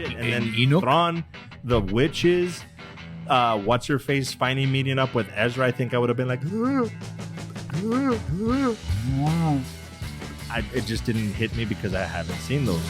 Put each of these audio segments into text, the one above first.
shit. And then Thrawn, the witches, what's her face finally meeting up with Ezra. I think I would have been like, it just didn't hit me because I haven't seen those.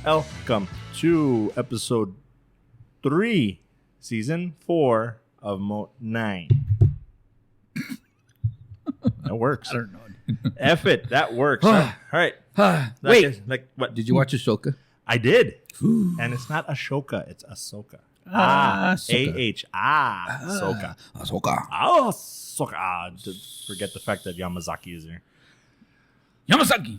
Welcome to episode 3, season 4 of Moat 9. That works. I don't know. F it. That works. All right. Wait. What? Did you watch Ahsoka? I did. And it's not Ashoka. It's Ahsoka. A-H. Ahsoka. Ahsoka. Ahsoka. Just forget the fact that Yamazaki is there. Yamazaki.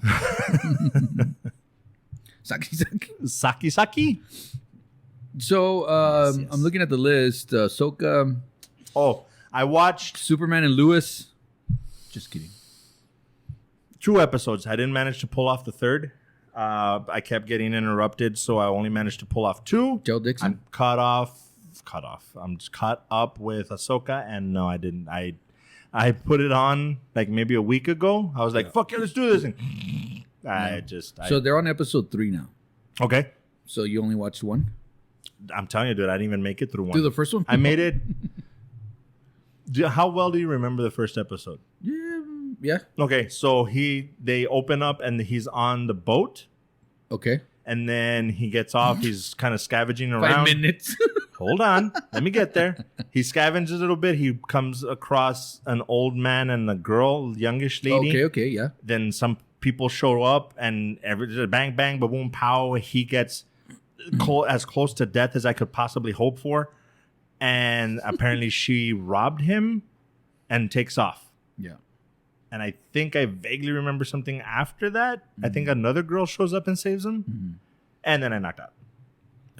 Saki. So, yes. I'm looking at the list. Ahsoka. Oh, I watched Superman and Lois. Just kidding. 2 episodes. I didn't manage to pull off the third. I kept getting interrupted, so I only managed to pull off 2. Daryl Dixon. I'm caught off. I'm just caught up with Ahsoka, and no, I didn't. I put it on like maybe a week ago. I was like, "Fuck yeah, let's do this." And So they're on episode 3 now. Okay. So you only watched 1? I'm telling you, dude, I didn't even make it through 1. Through the first one? I made it. How well do you remember the first episode? Yeah. Okay, so they open up and he's on the boat. Okay. And then he gets off. He's kind of scavenging around. 5 minutes. Hold on. Let me get there. He scavenges a little bit. He comes across an old man and a girl, youngish lady. Okay, yeah. Then some people show up and bang, bang, boom, pow. He gets as close to death as I could possibly hope for. And apparently she robbed him and takes off. Yeah. And I think I vaguely remember something after that. I think another girl shows up and saves him. Mm-hmm. And then I knocked out.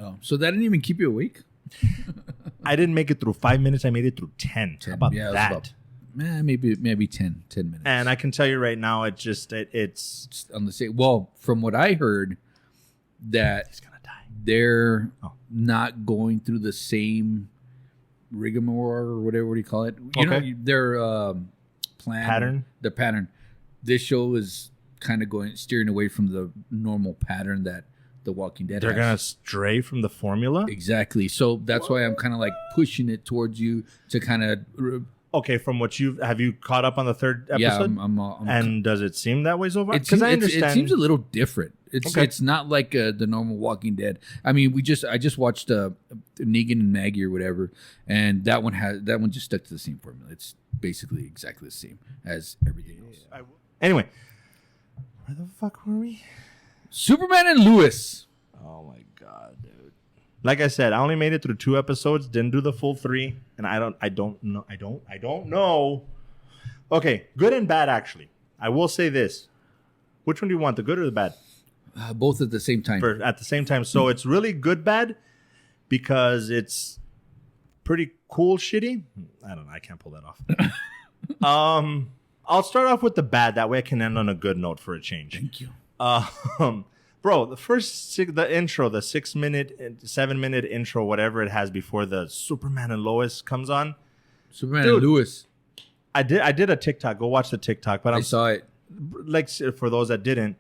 Oh, so that didn't even keep you awake? I didn't make it through 5 minutes. I made it through 10. How about that? Maybe 10 minutes. And I can tell you right now, it's on the same. Well, from what I heard, that he's gonna die. They're not going through the same rigmarole or whatever you call it. You know, their plan, the pattern. This show is kind of steering away from the normal pattern that The Walking Dead They're going to stray from the formula? Exactly. So that's why I'm kind of like pushing it towards you to kind of... Okay, from what have you caught up on the third episode? Yeah, I'm and does it seem that way so far? Because I understand. It seems a little different. It's not like the normal Walking Dead. I mean, I just watched Negan and Maggie or whatever, and that one just stuck to the same formula. It's basically exactly the same as everything else. Anyway, where the fuck were we? Superman and Lois. Oh my god, dude! Like I said, I only made it through 2 episodes. Didn't do the full 3, and I don't know. Okay, good and bad actually. I will say this: which one do you want, the good or the bad? Both at the same time. At the same time. So it's really good bad because it's pretty cool shitty. I don't know. I can't pull that off. I'll start off with the bad. That way I can end on a good note for a change. Thank you. Bro, the first the intro, the 6-minute, 7-minute intro, whatever it has before the Superman and Lois comes on. Superman and Lois. I did a TikTok. Go watch the TikTok. But I saw it. Like for those that didn't,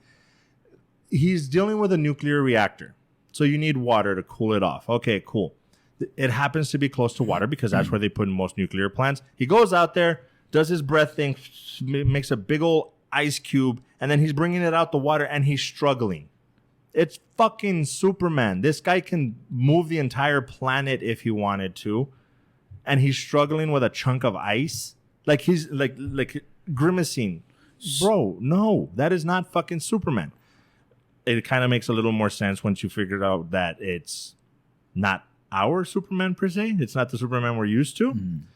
he's dealing with a nuclear reactor. So you need water to cool it off. Okay, cool. It happens to be close to water because that's where they put in most nuclear plants. He goes out there, does his breath thing, makes a big old ice cube, and then he's bringing it out the water and he's struggling. It's fucking Superman. This guy can move the entire planet if he wanted to, and he's struggling with a chunk of ice. Like he's like grimacing. Bro, no, that is not fucking Superman. It kind of makes a little more sense once you figure out that it's not our Superman per se. It's not the Superman we're used to. I'm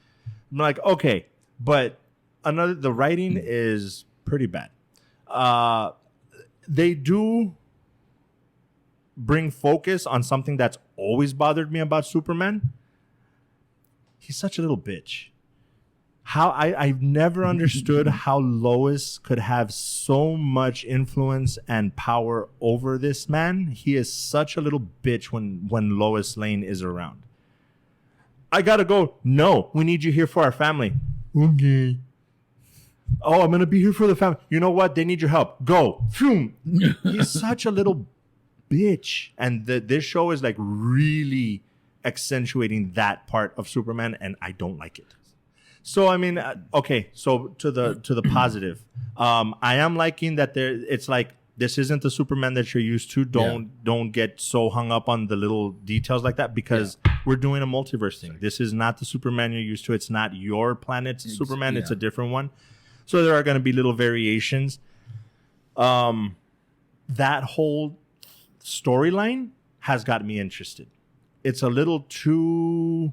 like, okay, but the writing is pretty bad. They do bring focus on something that's always bothered me about Superman. He's such a little bitch. I've never understood how Lois could have so much influence and power over this man. He is such a little bitch when Lois Lane is around. I gotta go. No, we need you here for our family. Okay. Oh, I'm gonna be here for the family. You know what? They need your help. Go. Phew. He's such a little bitch. And this show is like really accentuating that part of Superman, and I don't like it. So I mean, okay. So to the positive, I am liking that it's like this isn't the Superman that you're used to. Don't get so hung up on the little details like that, because we're doing a multiverse thing. This is not the Superman you're used to. It's not your planet's Superman. It's a different one. So there are going to be little variations. That whole storyline has got me interested. It's a little too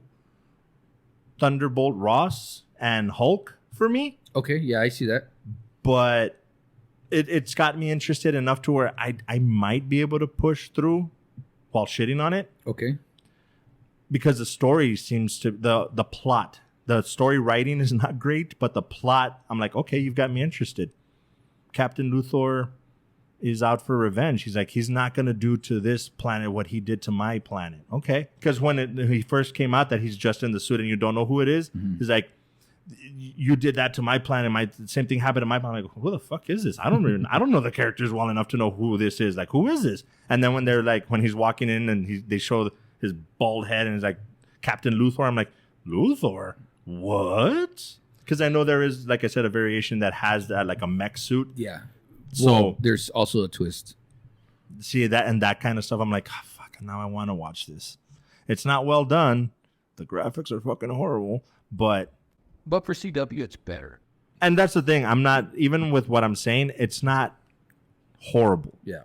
Thunderbolt Ross and Hulk for me. Okay, yeah, I see that. But it's got me interested enough to where I might be able to push through while shitting on it. Okay. Because the story seems to, the plot, the story writing is not great, but the plot, I'm like, okay, you've got me interested. Captain Luthor is out for revenge. He's like, he's not going to do to this planet what he did to my planet. Okay. Because when he first came out that he's just in the suit and you don't know who it is, he's like, you did that to my planet. Same thing happened to my planet. I'm like, who the fuck is this? I don't know the characters well enough to know who this is. Like, who is this? And then when he's walking in and they show his bald head and it's like Captain Luthor, I'm like, Luthor? What? Because I know there is, like I said, a variation that has that, like a mech suit. Yeah. So there's also a twist. See that and that kind of stuff. I'm like, oh, fuck, now I want to watch this. It's not well done. The graphics are fucking horrible, but for CW, it's better. And that's the thing. I'm not, even with what I'm saying, it's not horrible. Yeah.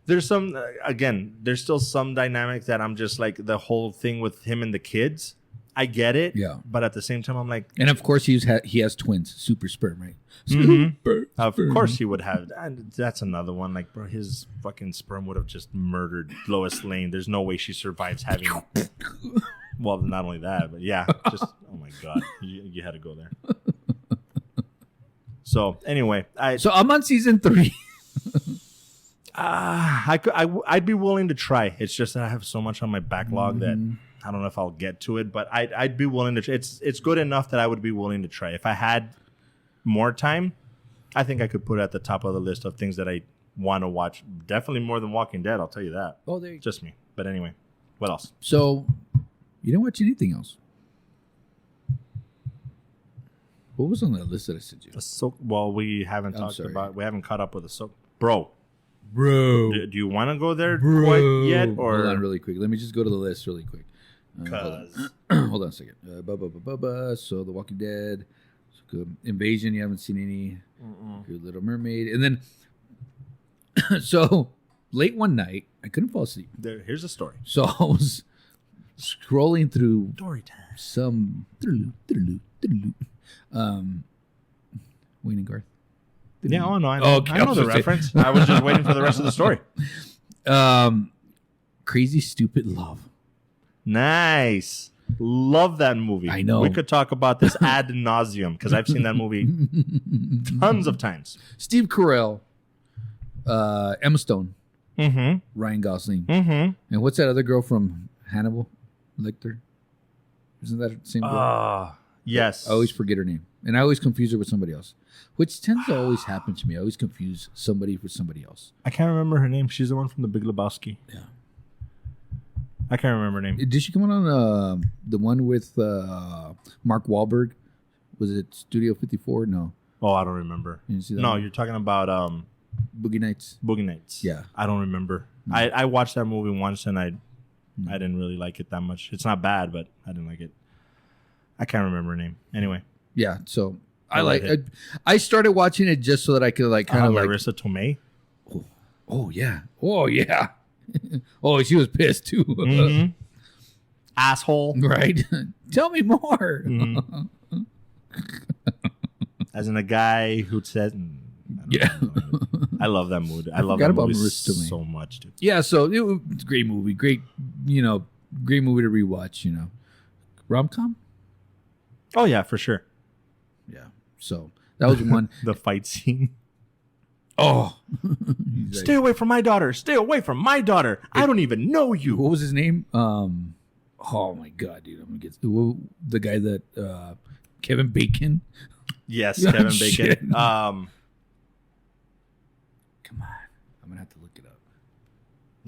There's some, again, there's still some dynamics that I'm just like, the whole thing with him and the kids. I get it. Yeah. But at the same time, I'm like. And of course, he has twins. Super sperm, right? Of course he would have. And that's another one. Like, bro, his fucking sperm would have just murdered Lois Lane. There's no way she survives having. Well, not only that, but yeah. Just, oh my God. You had to go there. So, anyway. So, I'm on season 3. I'd be willing to try. It's just that I have so much on my backlog that I don't know if I'll get to it, but I'd be willing to. It's good enough that I would be willing to try. If I had more time, I think I could put it at the top of the list of things that I want to watch. Definitely more than Walking Dead. I'll tell you that. Oh, there. Just me. But anyway, what else? So, you didn't watch anything else? What was on that list that I sent you? Well, we haven't we haven't caught up with Ahsoka, bro. Do you want to go there quite yet, or hold on really quick? Let me just go to the list really quick. Hold on a second. So The Walking Dead, Invasion. You haven't seen any. Good Little Mermaid, and then so late one night I couldn't fall asleep. Here's the story. So I was scrolling through story time. Some Wayne and Garth. Yeah, I know. Okay, I know the reference. I was just waiting for the rest of the story. Crazy Stupid Love. Nice. Love that movie. I know. We could talk about this ad nauseum because I've seen that movie tons of times. Steve Carell, Emma Stone, Ryan Gosling, and what's that other girl from Hannibal Lecter? Isn't that the same girl? Yes. I always forget her name, and I always confuse her with somebody else, which tends to always happen to me. I always confuse somebody with somebody else. I can't remember her name. She's the one from The Big Lebowski. Yeah. I can't remember her name. Did she come on the one with Mark Wahlberg? Was it Studio 54? No. Oh, I don't remember. You see that no, one? You're talking about Boogie Nights. Boogie Nights. Yeah. I don't remember. I watched that movie once and I didn't really like it that much. It's not bad, but I didn't like it. I can't remember her name. Anyway. Yeah, so I started watching it just so that I could kind of Marissa Tomei. Oh yeah. Oh yeah. Oh, she was pissed too. Asshole. Right. Tell me more. As in a guy who says, I love that movie. I love that movie so much, dude. Yeah, so it's a great movie. Great movie to rewatch, Rom-com? Oh, yeah, for sure. So that was one. The fight scene. Oh, Stay away from my daughter. Stay away from my daughter. I don't even know you. What was his name? Oh my god, dude! I'm gonna get the guy that Kevin Bacon. Yes, Kevin Shit. Bacon. Come on, I'm gonna have to look it up.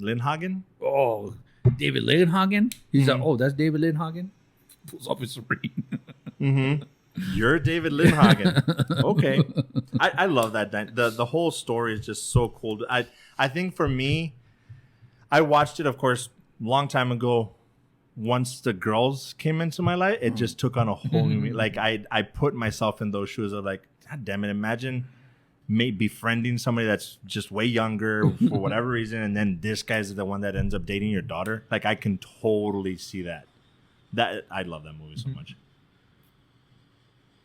Lindhagen. Oh, David Lindhagen. He's like, oh, that's David Lindhagen. Pulls off his screen. Mm-hmm. You're David Lindhagen. Okay. I love that. The whole story is just so cool. I think for me, I watched it, of course, long time ago. Once the girls came into my life, it just took on a whole new meaning. Like I put myself in those shoes of like, God damn it, imagine befriending somebody that's just way younger for whatever reason, and then this guy's the one that ends up dating your daughter. Like I can totally see that. I love that movie so much.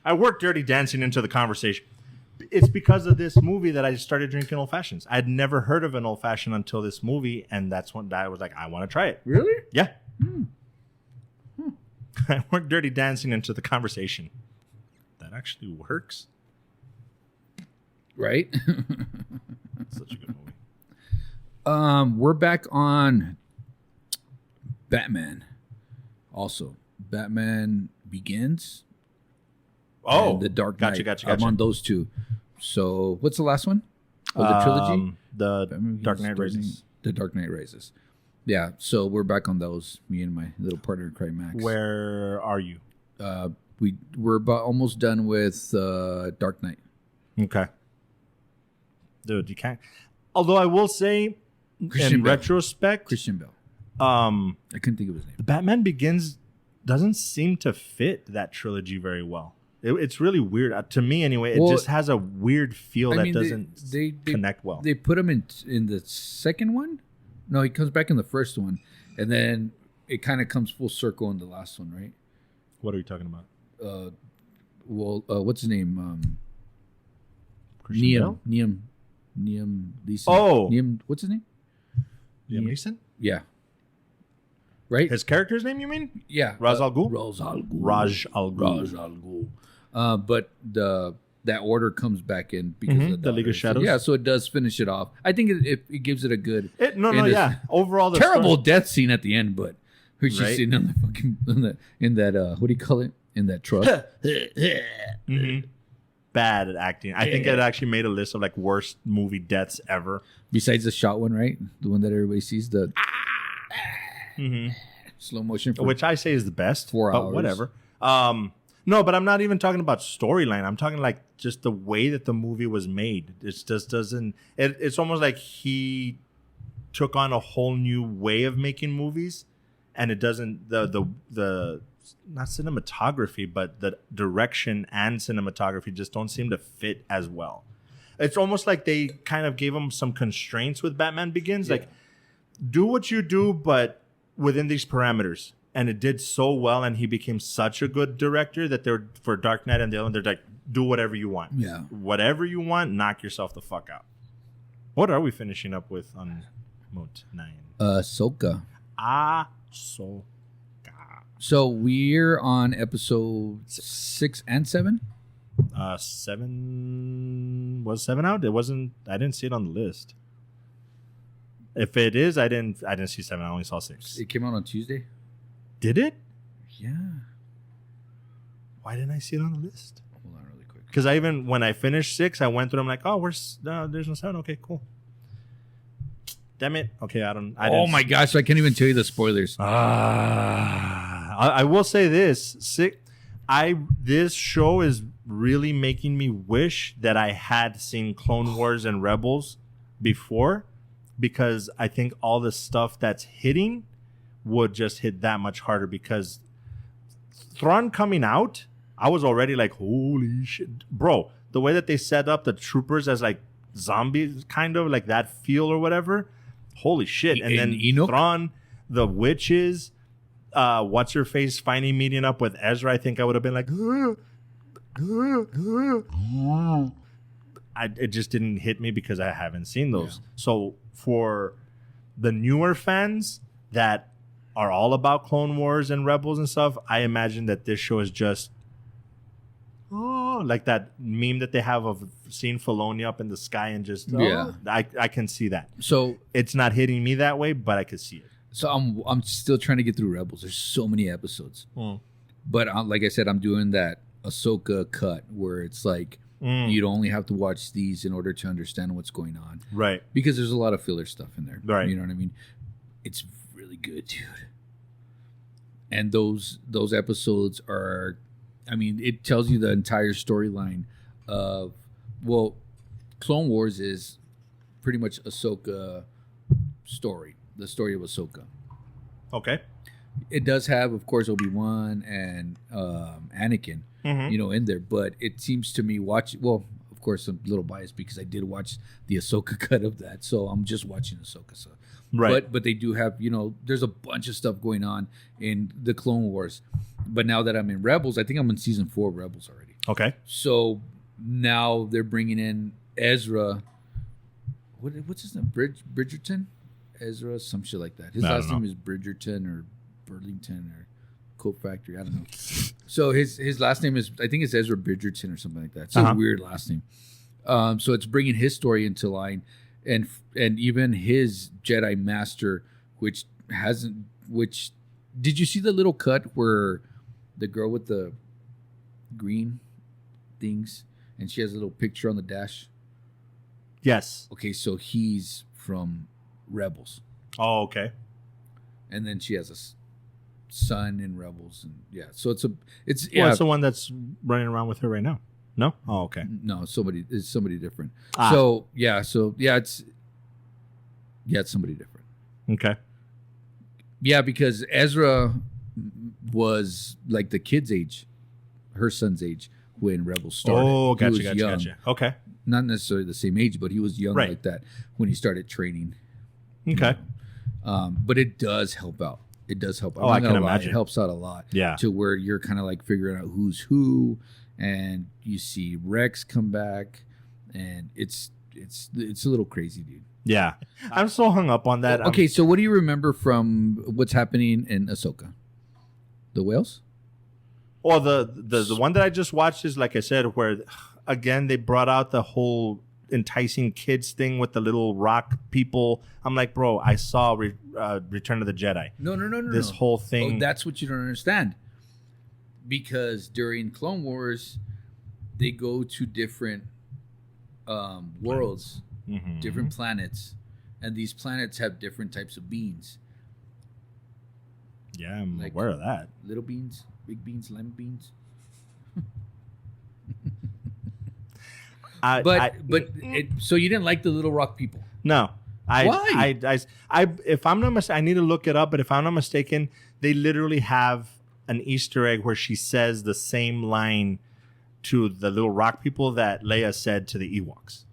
I worked Dirty Dancing into the conversation. It's because of this movie that I started drinking old fashions. I'd never heard of an old fashioned until this movie, and that's when I was like, I want to try it. Really? Yeah. I worked Dirty Dancing into the conversation. That actually works. Right? Such a good movie. We're back on Batman. Also, Batman Begins. Oh, and The Dark Knight. Gotcha. I'm on those two. So, what's the last one? Oh, the trilogy? The Batman Dark Knight Begins, Rises. The Dark Knight Rises. Yeah, so we're back on those. Me and my little partner, Craig Max. Where are you? We're about almost done with Dark Knight. Okay. Dude, you can't. Although I will say, Christian Bale. Retrospect, Christian Bale. I couldn't think of his name. The Batman Begins doesn't seem to fit that trilogy very well. It's really weird to me, anyway. It just has a weird feel that doesn't connect well. They put him in the second one. No, he comes back in the first one, and then it kind of comes full circle in the last one, right? What are you talking about? What's his name? Christian Bale? Liam Neeson. Oh, what's his name? Liam Neeson. Yeah. Right. His character's name, you mean? Yeah. Ra's al Ghul. Raj Al Ghul. But that order comes back in because of the League of Shadows. So, so it does finish it off. I think it gives it a good. Overall, the terrible story. Death scene at the end, but who's just sitting on the fucking in that what do you call it, in that truck? Bad at acting. I think it actually made a list of like worst movie deaths ever. Besides the shot one, right? The one that everybody sees, the slow motion, which I say is the best. 4 hours, but whatever. No, but I'm not even talking about storyline. I'm talking like just the way that the movie was made. It just doesn't. It's almost like he took on a whole new way of making movies, and it doesn't the not cinematography, but the direction and cinematography just don't seem to fit as well. It's almost like they kind of gave him some constraints with Batman Begins, like do what you do, but within these parameters. And it did so well, and he became such a good director that they're for Dark Knight and the other one, they're like, do whatever you want. Yeah. Whatever you want, knock yourself the fuck out. What are we finishing up with on Moat 9? Ahsoka. Ahsoka. So we're on episode 6 and 7? 7 was 7 out? It wasn't. I didn't see it on the list. If it is, I didn't see 7. I only saw 6. It came out on Tuesday. Did it? Yeah. Why didn't I see it on the list? Hold on really quick. Because when I finished 6, I went through. I'm like, oh, there's no 7. Okay, cool. Damn it. Okay, I didn't. My gosh, I can't even tell you the spoilers. I will say this. This show is really making me wish that I had seen Clone Wars and Rebels before, because I think all the stuff that's hitting would just hit that much harder. Because Thrawn coming out, I was already like, holy shit. Bro, the way that they set up the troopers as like zombies, kind of like that feel or whatever, holy shit. And then Enoch? Thrawn, the witches, what's her face finally meeting up with Ezra, I think I would have been like, it just didn't hit me because I haven't seen those. Yeah. So for the newer fans that are all about Clone Wars and Rebels and stuff, I imagine that this show is just like that meme that they have of seeing Filoni up in the sky and just I can see that. So it's not hitting me that way, but I could see it. So I'm still trying to get through Rebels. There's so many episodes, but like I said, I'm doing that Ahsoka cut where it's like you'd only have to watch these in order to understand what's going on, right? Because there's a lot of filler stuff in there, right? You know what I mean? It's really good, dude. And those episodes are, I mean, it tells you the entire storyline of, well, Clone Wars is pretty much Ahsoka story, the story of Ahsoka. Okay. It does have, of course, Obi-Wan and Anakin, in there, but it seems to me of course, I'm a little biased because I did watch the Ahsoka cut of that, so I'm just watching Ahsoka. So. Right. But they do have, there's a bunch of stuff going on in the Clone Wars. But now that I'm in Rebels, I think I'm in season 4 of Rebels already. Okay. So now they're bringing in Ezra. What's his name? Bridgerton? Ezra, some shit like that. His last name is Bridgerton or Burlington or Coke Factory. I don't know. So his last name is, I think it's Ezra Bridgerton or something like that. It's a weird last name. So it's bringing his story into line. And even his Jedi Master, which did you see the little cut where the girl with the green things and she has a little picture on the dash? Yes. Okay, so he's from Rebels. Oh, okay. And then she has a son in Rebels, and so it's it's the one that's running around with her right now. No? Oh, okay. No, it's somebody different. It's somebody different. Okay. Yeah, because Ezra was like the kid's age, her son's age when Rebels started. Oh, gotcha. Okay. Not necessarily the same age, but he was young like that when he started training. Okay. But it does help out. It does help out. I can imagine. It helps out a lot. Yeah. To where you're kind of like figuring out who's who. And you see Rex come back, and it's a little crazy, dude. Yeah, I'm so hung up on that. Okay, so what do you remember from what's happening in Ahsoka? The whales? Well, the one that I just watched is, like I said, where again they brought out the whole enticing kids thing with the little rock people. I'm like, bro, I saw Return of the Jedi. No. This whole thing. Oh, that's what you don't understand. Because during Clone Wars, they go to different worlds, different planets, and these planets have different types of beans. Yeah, I'm aware of that. Little beans, big beans, lima beans. So you didn't like the little rock people? No. Why? If I'm not I need to look it up, but if I'm not mistaken, they literally have an Easter egg where she says the same line to the little rock people that Leia said to the Ewoks.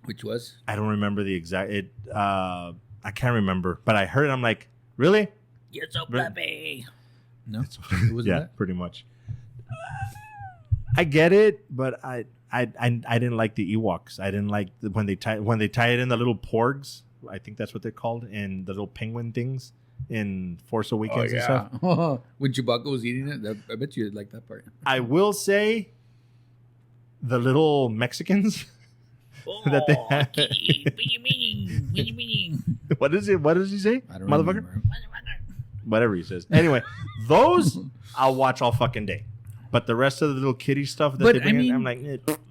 Which was? I don't remember the exact. I can't remember, but I heard it. I'm like, really? You're so fluffy. No, it wasn't that? Pretty much. I get it, but I didn't like the Ewoks. I didn't like when they tie it in the little porgs. I think that's what they're called, and the little penguin things in Force Awakens and stuff. When Chewbacca was eating it, I bet you like that part. I will say the little Mexicans that they have. What do you mean? What is it? What does he say? I don't Motherfucker? remember. Whatever he says. Anyway, those I'll watch all fucking day. But the rest of the little kitty stuff that they bring in, I'm like,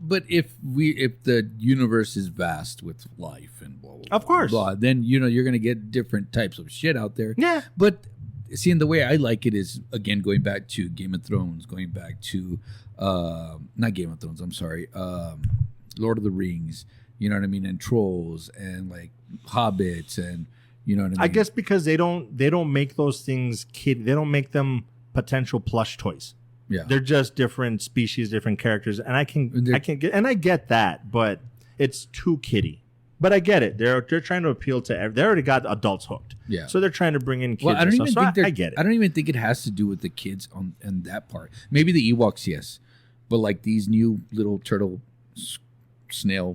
But if the universe is vast with life and blah, blah, of course, blah, then you're gonna get different types of shit out there. Yeah. But seeing the way I like it is, again, going back to Game of Thrones, going back to not Game of Thrones, I'm sorry, Lord of the Rings, you know what I mean, and trolls and like hobbits, and you know what I mean. I guess because they don't make those things they don't make them potential plush toys. Yeah, they're just different species, different characters, and I get that, but it's too kiddie. But I get it. They're trying to appeal to they already got adults hooked. Yeah, so they're trying to bring in kids. Well, I get it. I don't even think it has to do with the kids on that part. Maybe the Ewoks, yes, but like these new little turtle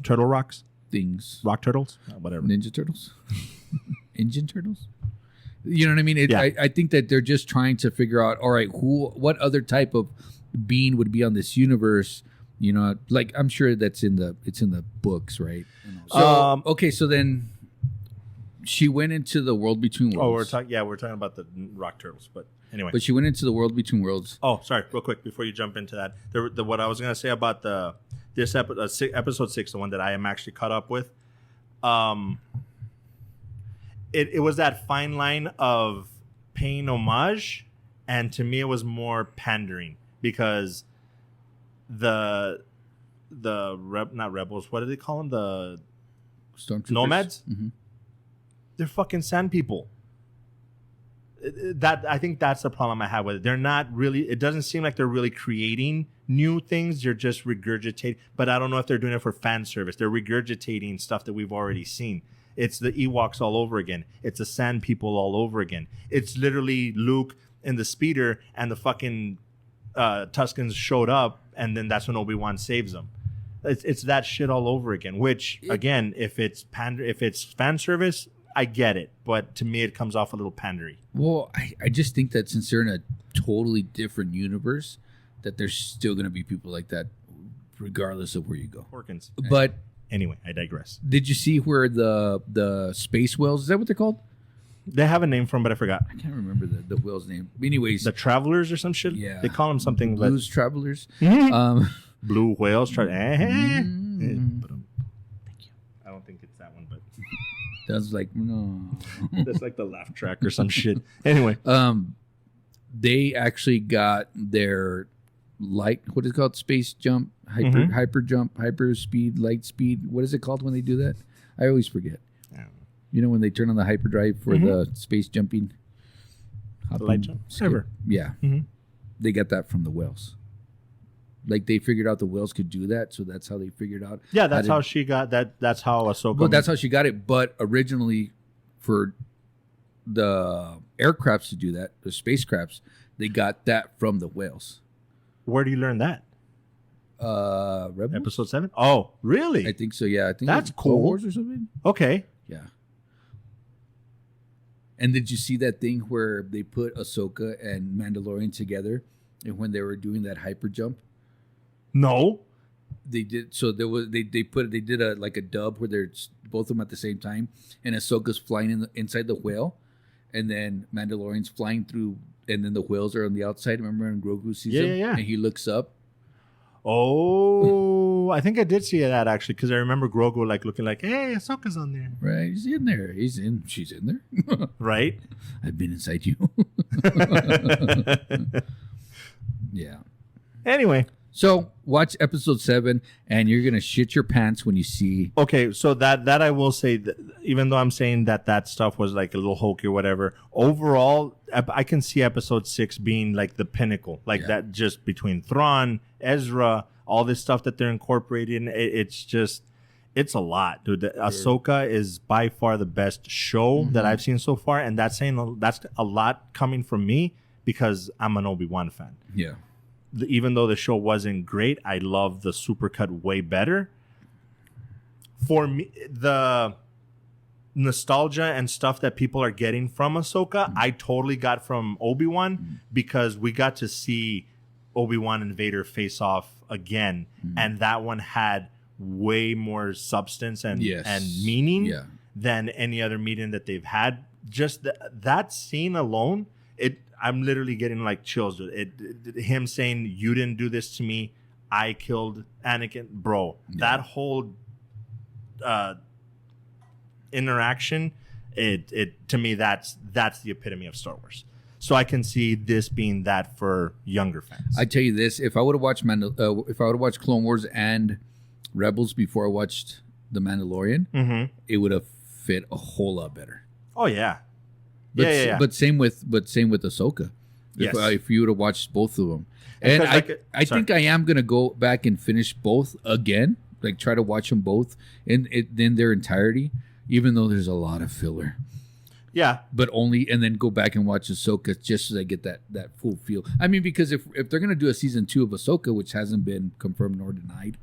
rocks things, rock turtles, whatever, Ninja Turtles, Engine Turtles. You know what I mean? Yeah. I think that they're just trying to figure out, all right, what other type of being would be on this universe You know, like I'm sure it's in the books, right? So okay, so then she went into the world between worlds. Oh, we're talking about the rock turtles, but anyway. But she went into the world between worlds. Oh, sorry, real quick before you jump into that, what I was gonna say about this episode 6, the one that I am actually caught up with, it was that fine line of paying homage, and to me it was more pandering because not rebels, what do they call them? The Stormtroopers? Nomads. Mm-hmm. They're fucking sand people. I think that's the problem I have with it. They're not really. It doesn't seem like they're really creating new things. They're just regurgitating. But I don't know if they're doing it for fan service. They're regurgitating stuff that we've already seen. It's the Ewoks all over again. It's the sand people all over again. It's literally Luke in the speeder, and the fucking Tuskens showed up, and then that's when Obi-Wan saves them. It's that shit all over again. Which again, if it's fan service, I get it, but to me, it comes off a little pandery. Well, I just think that since they're in a totally different universe, that there's still going to be people like that, regardless of where you go. Porkins. But anyway, I digress. Did you see where the space whales? Is that what they're called? They have a name for them, but I forgot. I can't remember the whale's name. Anyways, the Travelers or some shit. Yeah, they call them something. Blues Travelers. Blue whales. Thank you. I don't think it's that one, but. That's like no. That's like the laugh track or some shit. Anyway, they actually got their light. What is it called? Space jump, hyper jump, hyper speed, light speed. What is it called when they do that? I always forget. You know when they turn on the hyperdrive for the space jumping, the light jump. Ever. Yeah, they got that from the whales. Like they figured out the whales could do that, so that's how they figured out. Yeah, that's how she got that. That's how Ahsoka. Well, that's how she got it. But originally, for the aircrafts to do that, the spacecrafts, they got that from the whales. Where do you learn that? Rebels? Episode 7. Oh, really? I think so. Yeah, I think that's cool. Clone Wars or something. Okay. Yeah. And did you see that thing where they put Ahsoka and Mandalorian together, and when they were doing that hyper jump? No, they did. So there was they did a like a dub where they're both of them at the same time, and Ahsoka's flying inside the whale, and then Mandalorian's flying through, and then the whales are on the outside. Remember, and Grogu sees him, and he looks up. Oh, I think I did see that actually because I remember Grogu like looking like, "Hey, Ahsoka's on there." Right, he's in there. She's in there. Right. I've been inside you. Yeah. Anyway. So watch episode 7, and you're gonna shit your pants when you see. Okay, so that I will say, that even though I'm saying that stuff was like a little hokey or whatever, overall, I can see episode 6 being like the pinnacle, like that just between Thrawn, Ezra, all this stuff that they're incorporating. It's a lot, dude. Ahsoka is by far the best show that I've seen so far, and that's a lot coming from me because I'm an Obi-Wan fan. Yeah. Even though the show wasn't great, I love the supercut way better. For me, the nostalgia and stuff that people are getting from Ahsoka, I totally got from Obi-Wan because we got to see Obi-Wan and Vader face off again, and that one had way more substance and meaning than any other meeting that they've had. Just that scene alone, I'm literally getting like chills. Him saying, "You didn't do this to me. I killed Anakin." Bro, that whole interaction, it to me, that's the epitome of Star Wars. So I can see this being that for younger fans. I tell you this: if I would have watched Clone Wars and Rebels before I watched The Mandalorian, it would have fit a whole lot better. Oh yeah. But But same with Ahsoka. If you would have watched both of them, and I think I am gonna go back and finish both again, like try to watch them both in their entirety, even though there's a lot of filler. Yeah, but and then go back and watch Ahsoka just so I get that full feel. I mean, because if they're gonna do a season 2 of Ahsoka, which hasn't been confirmed nor denied,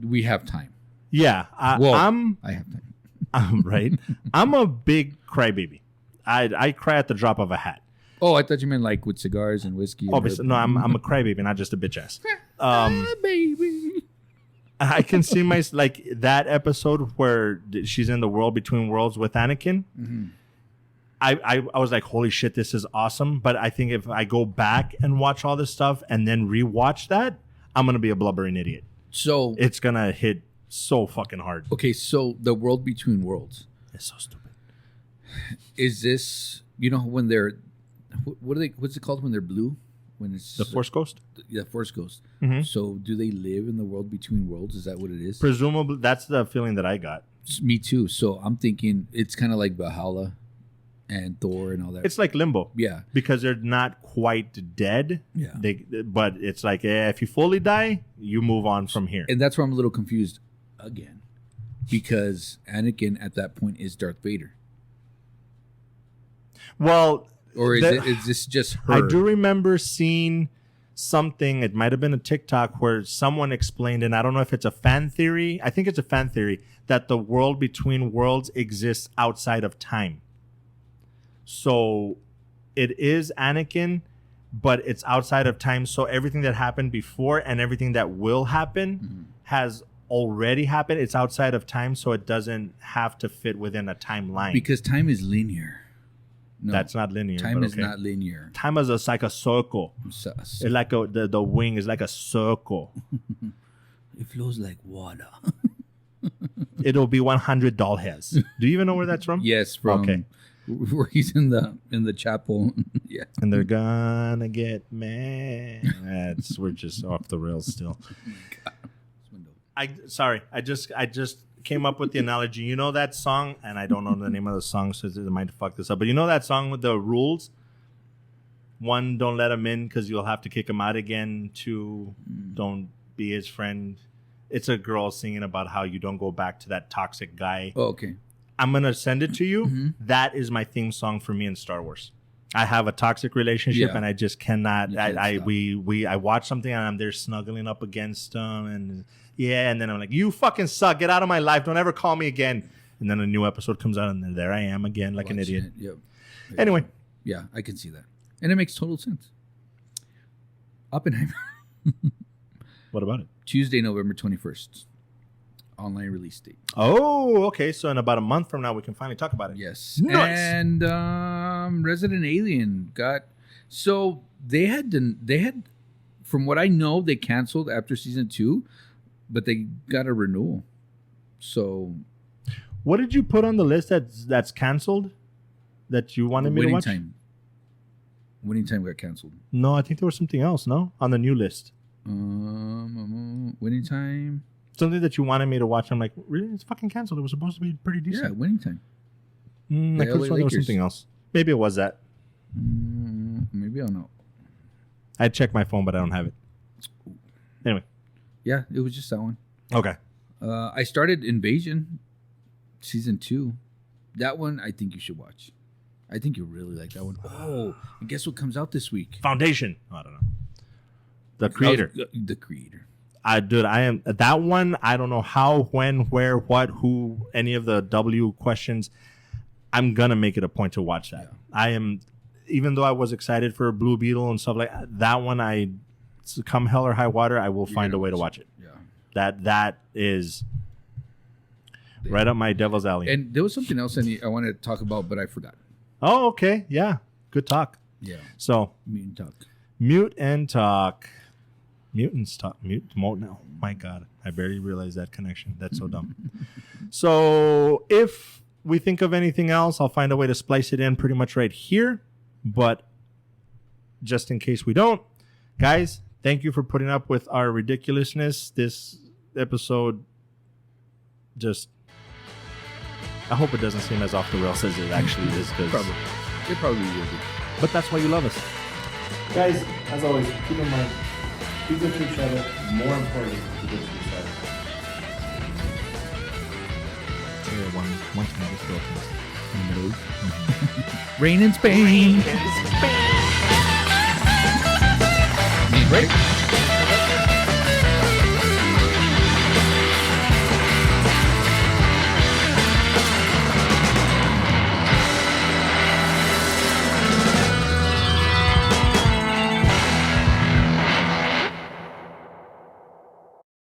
we have time. Yeah, I have time. Right. I'm a big crybaby. I cry at the drop of a hat. Oh, I thought you meant like with cigars and whiskey. Obviously, no, I'm a crybaby, not just a bitch ass. Baby. I can see like that episode where she's in the world between worlds with Anakin. Mm-hmm. I was like, holy shit, this is awesome. But I think if I go back and watch all this stuff and then rewatch that, I'm gonna be a blubbering idiot. So it's gonna hit so fucking hard. Okay, so the world between worlds. It's so stupid. Is this, when they're, what's it called when they're blue? When it's the Force Ghost? Yeah, Force Ghost. Mm-hmm. So do they live in the world between worlds? Is that what it is? Presumably, that's the feeling that I got. Me too. So I'm thinking it's kind of like Valhalla and Thor and all that. It's like Limbo. Yeah. Because they're not quite dead. Yeah. But it's like, if you fully die, you move on from here. And that's where I'm a little confused again. Because Anakin at that point is Darth Vader. Well... Or is this just her? I do remember seeing something, it might have been a TikTok, where someone explained, and I don't know if it's a fan theory, I think it's a fan theory, that the world between worlds exists outside of time. So it is Anakin, but it's outside of time. So everything that happened before and everything that will happen has already happened. It's outside of time, so it doesn't have to fit within a timeline. Because time is linear. No, that's not linear. Time is not linear. Time is like a circle. It's like the wing is like a circle. It flows like water. It'll be 100 doll hairs. Do you even know where that's from? Yes, from where he's in the chapel. Yeah. And they're gonna get mad. We're just off the rails still. I just came up with the analogy. You know that song, and I don't know the name of the song, so it might fuck this up. But you know that song with the rules? 1, don't let him in because you'll have to kick him out again. 2, don't be his friend. It's a girl singing about how you don't go back to that toxic guy. Oh, okay. I'm gonna send it to you. Mm-hmm. That is my theme song for me in Star Wars. I have a toxic relationship, and I just cannot. I watch something and I'm there snuggling up against them, and and then I'm like, you fucking suck. Get out of my life. Don't ever call me again. And then a new episode comes out, and then there I am again, like an idiot. Yep. Anyway, yeah, I can see that, and it makes total sense. Oppenheimer. What about it? Tuesday, November 21st. Online release date. Oh, okay. So in about a month from now, we can finally talk about it. Yes. Nice. And Resident Alien got... So they had, from what I know, they canceled after season 2, but they got a renewal. So... What did you put on the list that's canceled that you wanted me to watch? Winning Time got canceled. No, I think there was something else, no? On the new list. Winning Time... Something that you wanted me to watch. I'm like, really? It's fucking canceled. It was supposed to be pretty decent. Yeah, Winning Time. I could have sworn there was something else. Maybe it was that. Maybe I don't know. I checked my phone, but I don't have it. Anyway. Yeah, it was just that one. Okay. I started Invasion season 2. That one I think you should watch. I think you'll really like that one. Oh, and guess what comes out this week? Foundation. I don't know. The Creator. The Creator. I am that one. I don't know how, when, where, what, who, any of the W questions. I'm gonna make it a point to watch that. Yeah. I am, even though I was excited for Blue Beetle and stuff like that one. Come hell or high water, I will find a way to watch it. Yeah, that is right up my devil's alley. And there was something else I wanted to talk about, but I forgot. Oh, okay, yeah, good talk. Yeah. So Mute and talk. Mutants talk. No, my God, I barely realized that connection. That's so dumb. So if we think of anything else, I'll find a way to splice it in pretty much right here. But just in case we don't, guys, thank you for putting up with our ridiculousness. This episode I hope it doesn't seem as off the rails as it actually is. It probably will be. But that's why you love us. Guys, as always, keep in mind, be good to each other. More importantly, be good to each other. One time this girl comes. Rain in Spain. Need break?